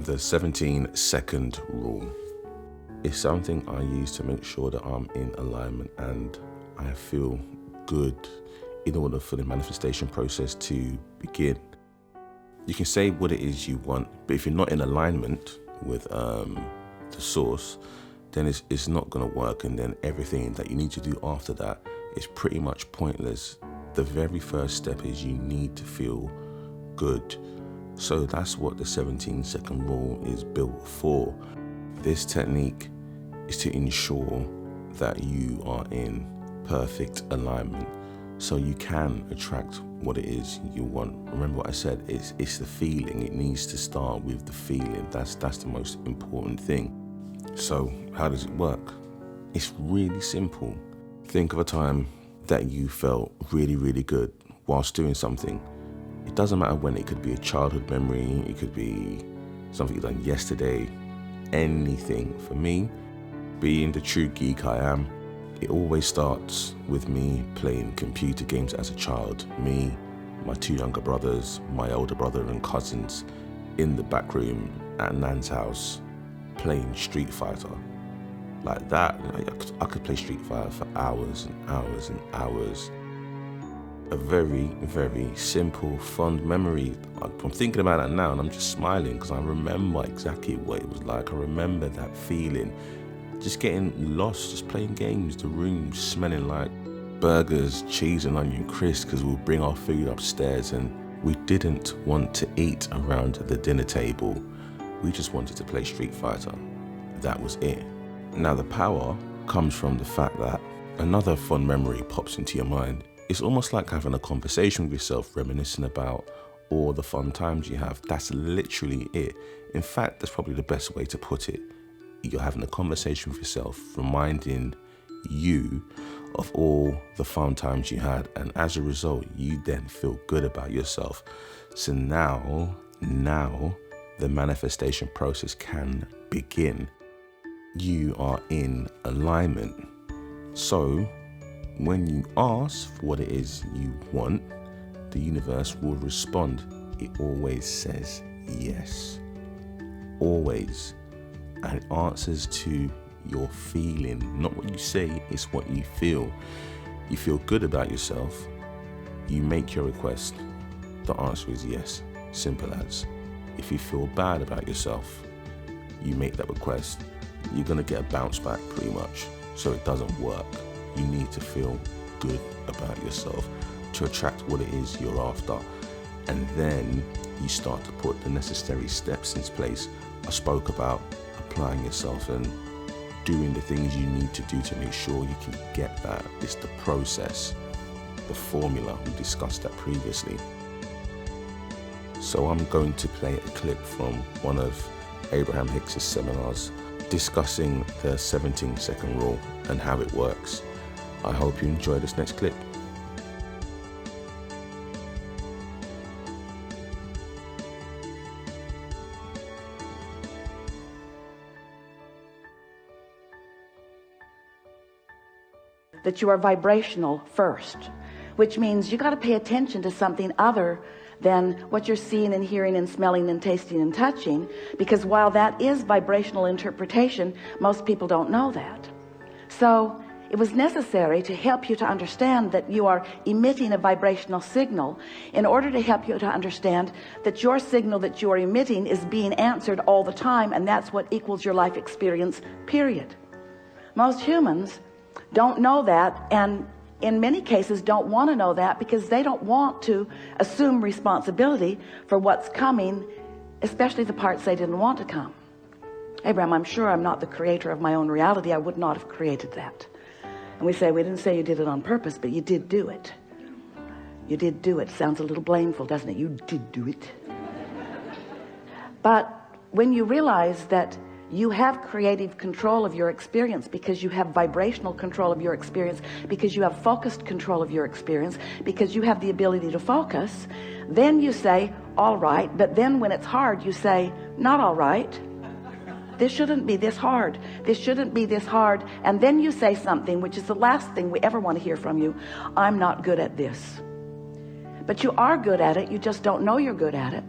The 17-second rule is something I use to make sure that I'm in alignment and I feel good in order for the manifestation process to begin. You can say what it is you want, but if you're not in alignment with the source, then it's not going to work, and then everything that you need to do after that is pretty much pointless. The very first step is you need to feel good. So that's what the 17-second rule is built for. This technique is to ensure that you are in perfect alignment so you can attract what it is you want. Remember what I said, it's the feeling. It needs to start with the feeling. That's the most important thing. So how does it work? It's really simple. Think of a time that you felt really, really good whilst doing something. It doesn't matter when. It could be a childhood memory, it could be something you done yesterday, anything. For me, being the true geek I am, it always starts with me playing computer games as a child. Me, my two younger brothers, my older brother and cousins in the back room at Nan's house playing Street Fighter. Like that, I could play Street Fighter for hours and hours and hours. A very, very simple, fond memory. I'm thinking about it now and I'm just smiling because I remember exactly what it was like. I remember that feeling. Just getting lost, just playing games, the room smelling like burgers, cheese and onion crisps because we'll bring our food upstairs and we didn't want to eat around the dinner table. We just wanted to play Street Fighter. That was it. Now the power comes from the fact that another fond memory pops into your mind. It's almost like having a conversation with yourself, reminiscing about all the fun times you have. That's literally it. In fact, that's probably the best way to put it. You're having a conversation with yourself, reminding you of all the fun times you had. And as a result, you then feel good about yourself. So now the manifestation process can begin. You are in alignment. So when you ask for what it is you want, the universe will respond. It always says yes. Always. And it answers to your feeling. Not what you say, it's what you feel. You feel good about yourself, you make your request. The answer is yes. Simple as. If you feel bad about yourself, you make that request. You're going to get a bounce back pretty much. So it doesn't work. You need to feel good about yourself to attract what it is you're after. And then you start to put the necessary steps in place. I spoke about applying yourself and doing the things you need to do to make sure you can get that. It's the process, the formula. We discussed that previously. So I'm going to play a clip from one of Abraham Hicks's seminars discussing the 17-second rule and how it works. I hope you enjoy this next clip. That you are vibrational first, which means you got to pay attention to something other than what you're seeing and hearing and smelling and tasting and touching, because while that is vibrational interpretation, most people don't know that. So it was necessary to help you to understand that you are emitting a vibrational signal in order to help you to understand that your signal that you are emitting is being answered all the time, and that's what equals your life experience, period. Most humans don't know that, and in many cases don't want to know that because they don't want to assume responsibility for what's coming, especially the parts they didn't want to come. Abraham, I'm sure I'm not the creator of my own reality. I would not have created that. And we say, we didn't say you did it on purpose, but you did do it. You did do it. Sounds a little blameful, doesn't it? You did do it. But when you realize that you have creative control of your experience, because you have vibrational control of your experience, because you have focused control of your experience, because you have the ability to focus, then you say, all right. But then when it's hard, you say, not all right. This shouldn't be this hard. This shouldn't be this hard. And then you say something, which is the last thing we ever want to hear from you. I'm not good at this. But you are good at it. You just don't know you're good at it.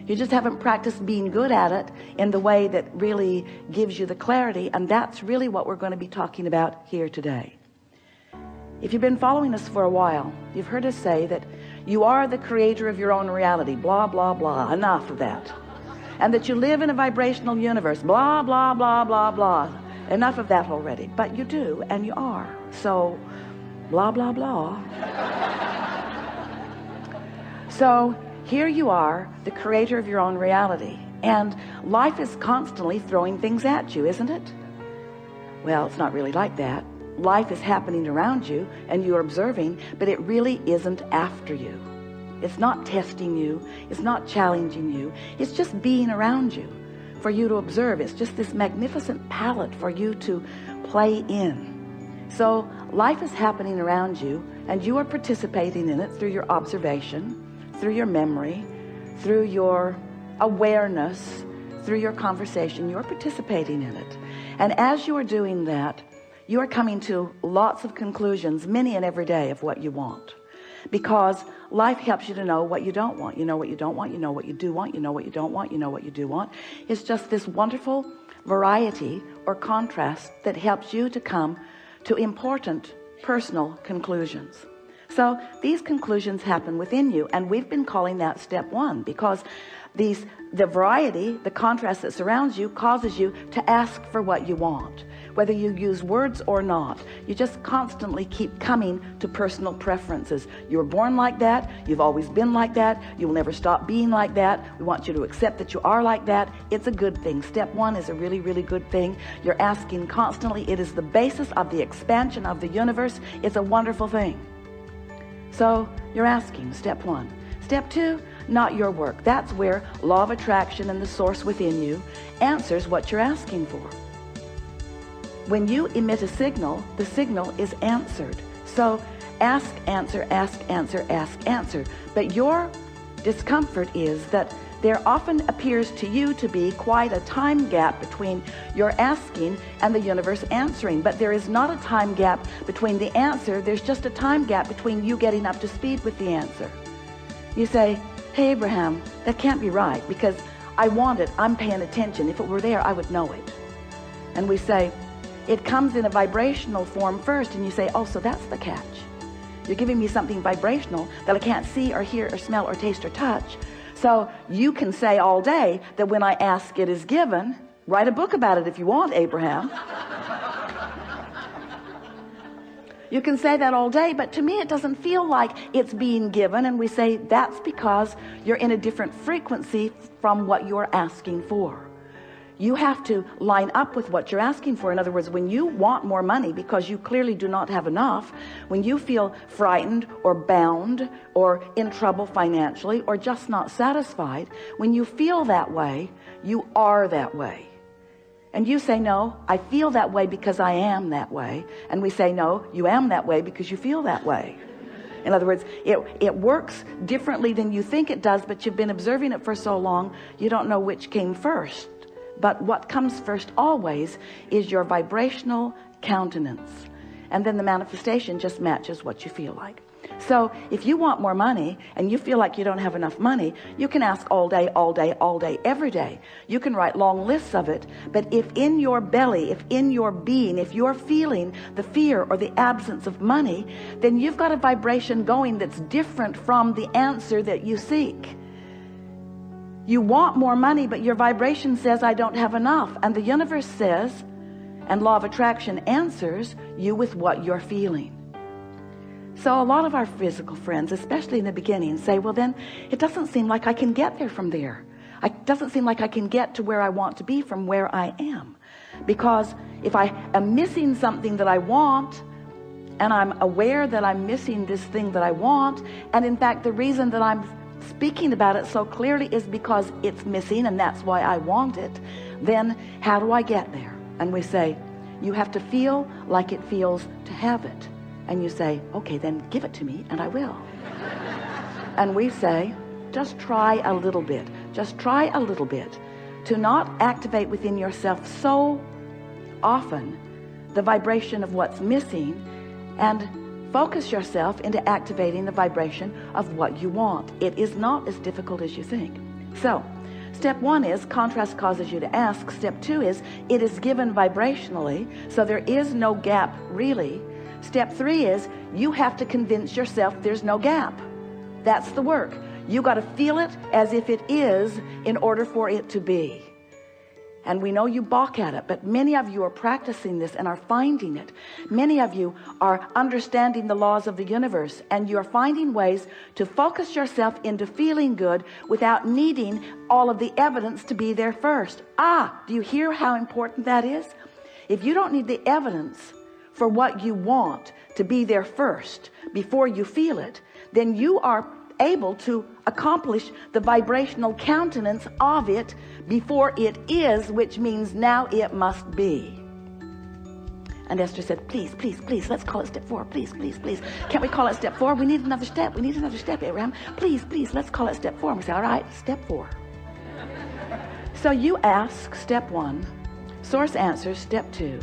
You just haven't practiced being good at it in the way that really gives you the clarity. And that's really what we're going to be talking about here today. If you've been following us for a while, you've heard us say that you are the creator of your own reality, blah, blah, blah, enough of that. And that you live in a vibrational universe, blah, blah, blah, blah, blah, enough of that already. But you do, and you are. So, blah, blah, blah. So, here you are, the creator of your own reality. And life is constantly throwing things at you, isn't it? Well, it's not really like that. Life is happening around you and you're observing, but it really isn't after you. It's not testing you. It's not challenging you. It's just being around you for you to observe. It's just this magnificent palette for you to play in. So life is happening around you and you are participating in it through your observation, through your memory, through your awareness, through your conversation. You're participating in it. And as you are doing that, you are coming to lots of conclusions, many and every day, of what you want. Because life helps you to know what you don't want. You know what you don't want, you know what you do want, you know what you don't want, you know what you do want. It's just this wonderful variety or contrast that helps you to come to important personal conclusions. So these conclusions happen within you, and we've been calling that step one, because the variety, the contrast that surrounds you, causes you to ask for what you want. Whether you use words or not, you just constantly keep coming to personal preferences. You were born like that. You've always been like that. You will never stop being like that. We want you to accept that you are like that. It's a good thing. Step one is a really, really good thing. You're asking constantly. It is the basis of the expansion of the universe. It's a wonderful thing. So you're asking, step one. Step two, not your work. That's where law of attraction and the source within you answers what you're asking for. When you emit a signal, the signal is answered. So ask, answer, ask, answer, ask, answer. But your discomfort is that there often appears to you to be quite a time gap between your asking and the universe answering. But there is not a time gap between the answer. There's just a time gap between you getting up to speed with the answer. You say, hey, Abraham, that can't be right because I want it. I'm paying attention. If it were there, I would know it. And we say, it comes in a vibrational form first, and you say, oh, so that's the catch. You're giving me something vibrational that I can't see or hear or smell or taste or touch. So you can say all day that when I ask, it is given. Write a book about it if you want, Abraham. You can say that all day, but to me it doesn't feel like it's being given. And we say that's because you're in a different frequency from what you're asking for. You have to line up with what you're asking for. In other words, when you want more money because you clearly do not have enough, when you feel frightened or bound or in trouble financially or just not satisfied, when you feel that way, you are that way. And you say, no, I feel that way because I am that way. And we say, no, you am that way because you feel that way. In other words, it works differently than you think it does, but you've been observing it for so long, you don't know which came first. But what comes first always is your vibrational countenance. And then the manifestation just matches what you feel like. So if you want more money and you feel like you don't have enough money, you can ask all day, all day, all day, every day. You can write long lists of it. But if in your belly, if in your being, if you're feeling the fear or the absence of money, then you've got a vibration going that's different from the answer that you seek. You want more money, but your vibration says, I don't have enough. And the universe says, and law of attraction answers you with what you're feeling. So a lot of our physical friends, especially in the beginning, say, well, then it doesn't seem like I can get there from there. It doesn't seem like I can get to where I want to be from where I am. Because if I am missing something that I want, and I'm aware that I'm missing this thing that I want, and in fact, the reason that I'm speaking about it so clearly is because it's missing and that's why I want it, then how do I get there? And we say, you have to feel like it feels to have it. And you say, okay, then give it to me and I will. And we say, just try a little bit. Just try a little bit to not activate within yourself so often the vibration of what's missing, and focus yourself into activating the vibration of what you want. It is not as difficult as you think. So step 1 is contrast causes you to ask. Step 2 is it is given vibrationally, so there is no gap really. Step 3 is you have to convince yourself there's no gap. That's the work. You got to feel it as if it is in order for it to be. And we know you balk at it, but many of you are practicing this and are finding it. Many of you are understanding the laws of the universe, and you're finding ways to focus yourself into feeling good without needing all of the evidence to be there first. Do you hear how important that is? If you don't need the evidence for what you want to be there first before you feel it, then you are able to accomplish the vibrational countenance of it before it is, which means now it must be. And Esther said, please, please, please, let's call it step 4. Please, please, please. Can't we call it step 4? We need another step. We need another step, Abraham. Please, please, let's call it step 4. And we say, all right, step 4. So you ask, step 1. Source answers, step 2.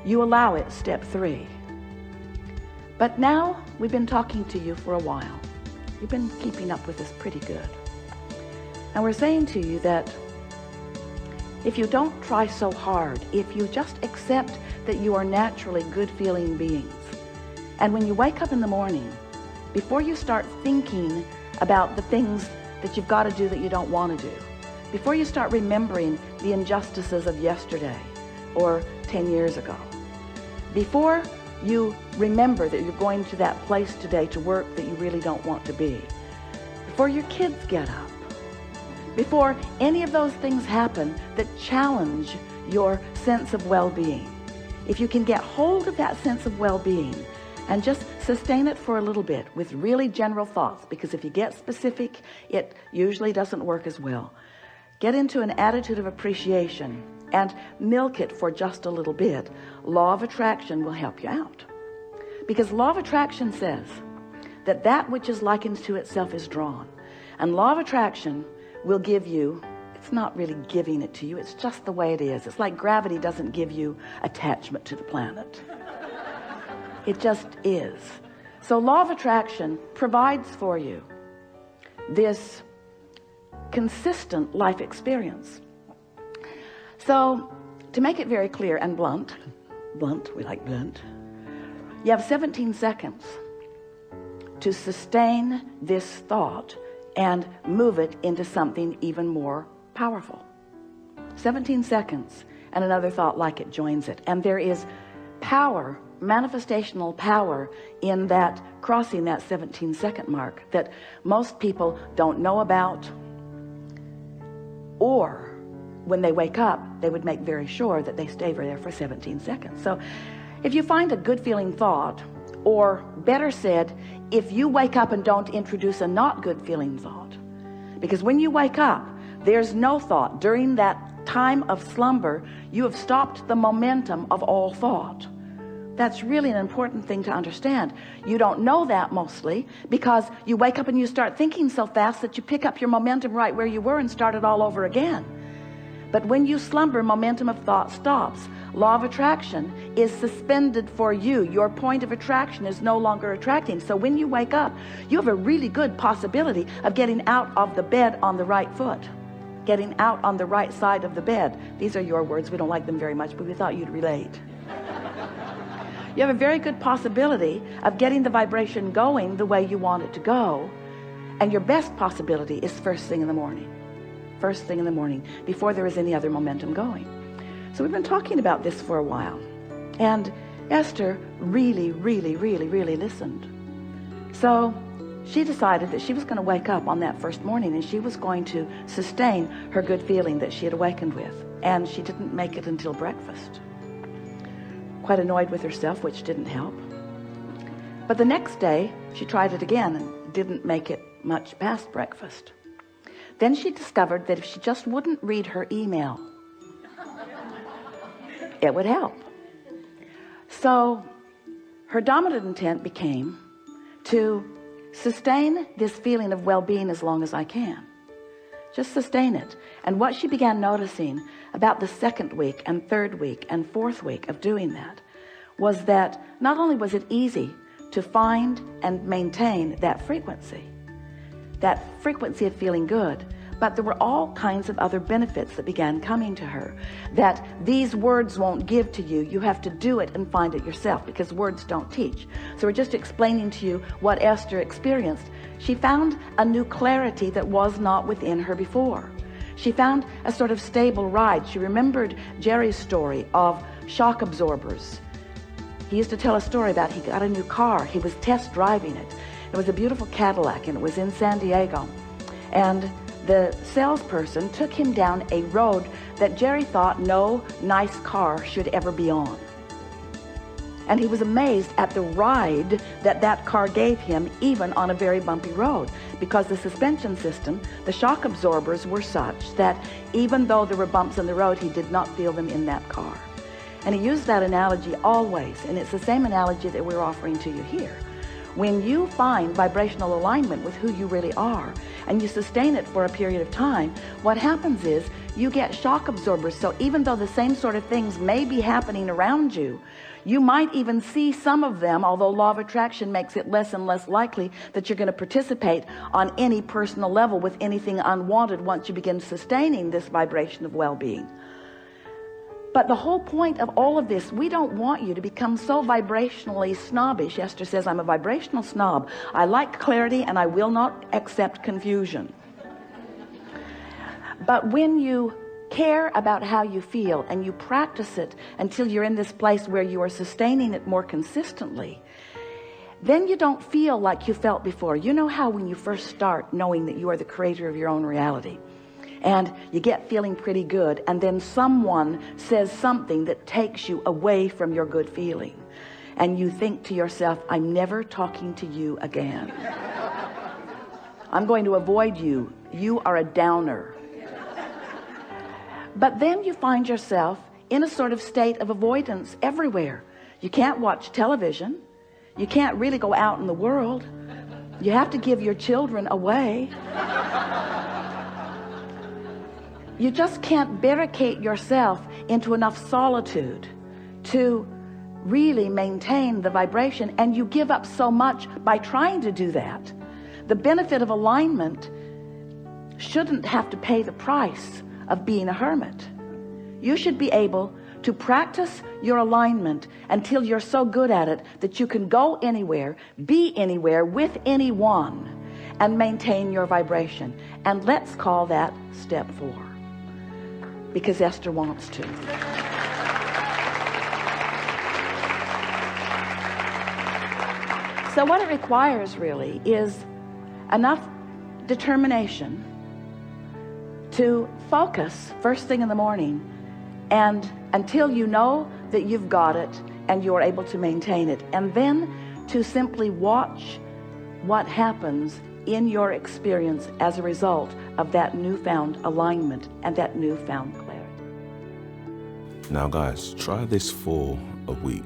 You allow it, step 3. But now we've been talking to you for a while. You've been keeping up with us pretty good. And we're saying to you that if you don't try so hard, if you just accept that you are naturally good feeling beings, and when you wake up in the morning, before you start thinking about the things that you've got to do that you don't want to do, before you start remembering the injustices of yesterday or 10 years ago, before you remember that you're going to that place today to work that you really don't want to be, before your kids get up, before any of those things happen that challenge your sense of well-being, if you can get hold of that sense of well-being and just sustain it for a little bit with really general thoughts, because if you get specific, it usually doesn't work as well. Get into an attitude of appreciation and milk it for just a little bit. Law of attraction will help you out, because law of attraction says that that which is likened to itself is drawn, and law of attraction will give you, it's not really giving it to you, it's just the way it is. It's like gravity doesn't give you attachment to the planet. It just is. So law of attraction provides for you this consistent life experience. So to make it very clear and blunt, we like blunt, you have 17 seconds to sustain this thought and move it into something even more powerful. 17 seconds and another thought like it joins it. And there is power, manifestational power in that crossing that 17-second mark that most people don't know about, or when they wake up, they would make very sure that they stay there for 17 seconds. So if you find a good feeling thought, or better said, if you wake up and don't introduce a not good feeling thought, because when you wake up, there's no thought. During that time of slumber, you have stopped the momentum of all thought. That's really an important thing to understand. You don't know that mostly because you wake up and you start thinking so fast that you pick up your momentum right where you were and start it all over again. But when you slumber, momentum of thought stops. Law of attraction is suspended for you. Your point of attraction is no longer attracting. So when you wake up, you have a really good possibility of getting out of the bed on the right foot, getting out on the right side of the bed. These are your words. We don't like them very much, but we thought you'd relate. You have a very good possibility of getting the vibration going the way you want it to go. And your best possibility is first thing in the morning. First thing in the morning, before there is any other momentum going. So we've been talking about this for a while. And Esther really listened. So she decided that she was going to wake up on that first morning and she was going to sustain her good feeling that she had awakened with. And she didn't make it until breakfast. Quite annoyed with herself, which didn't help. But the next day, she tried it again and didn't make it much past breakfast. Then she discovered that if she just wouldn't read her email, it would help. So her dominant intent became to sustain this feeling of well-being as long as I can. Just sustain it. And what she began noticing about the second week and third week and fourth week of doing that was that not only was it easy to find and maintain that frequency of feeling good, But there were all kinds of other benefits that began coming to her, that these words won't give to you. You have to do it and find it yourself, because words don't teach. So we're just explaining to you what Esther experienced. She found a new clarity that was not within her before. She found a sort of stable ride. She remembered Jerry's story of shock absorbers. He used to tell a story about he got a new car. He was test driving it. It was a beautiful Cadillac, and it was in San Diego. And the salesperson took him down a road that Jerry thought no nice car should ever be on. And he was amazed at the ride that that car gave him, even on a very bumpy road, because the suspension system, the shock absorbers, were such that even though there were bumps in the road, he did not feel them in that car. And he used that analogy always, and it's the same analogy that we're offering to you here. When you find vibrational alignment with who you really are, and you sustain it for a period of time, what happens is you get shock absorbers. So even though the same sort of things may be happening around you, you might even see some of them, although law of attraction makes it less and less likely that you're going to participate on any personal level with anything unwanted once you begin sustaining this vibration of well-being. But the whole point of all of this, we don't want you to become so vibrationally snobbish. Esther says, I'm a vibrational snob. I like clarity and I will not accept confusion. But when you care about how you feel and you practice it until you're in this place where you are sustaining it more consistently, then you don't feel like you felt before. You know how when you first start knowing that you are the creator of your own reality, and you get feeling pretty good, and then someone says something that takes you away from your good feeling, and you think to yourself, I'm never talking to you again. I'm going to avoid you. You are a downer. But then you find yourself in a sort of state of avoidance everywhere. You can't watch television. You can't really go out in the world. You have to give your children away. You just can't barricade yourself into enough solitude to really maintain the vibration, and you give up so much by trying to do that. The benefit of alignment shouldn't have to pay the price of being a hermit. You should be able to practice your alignment until you're so good at it that you can go anywhere, be anywhere with anyone, and maintain your vibration. And let's call that step 4. Because Esther wants to. So what it requires really is enough determination to focus first thing in the morning, and until you know that you've got it and you're able to maintain it, and then to simply watch what happens in your experience as a result of that newfound alignment and that newfound clarity. Now guys, try this for a week.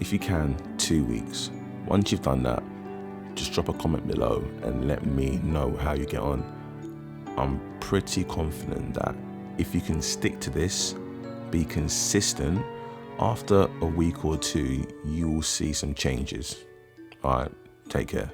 If you can, 2 weeks. Once you've done that, just drop a comment below and let me know how you get on. I'm pretty confident that if you can stick to this, be consistent, after a week or 2, you will see some changes. All right, take care.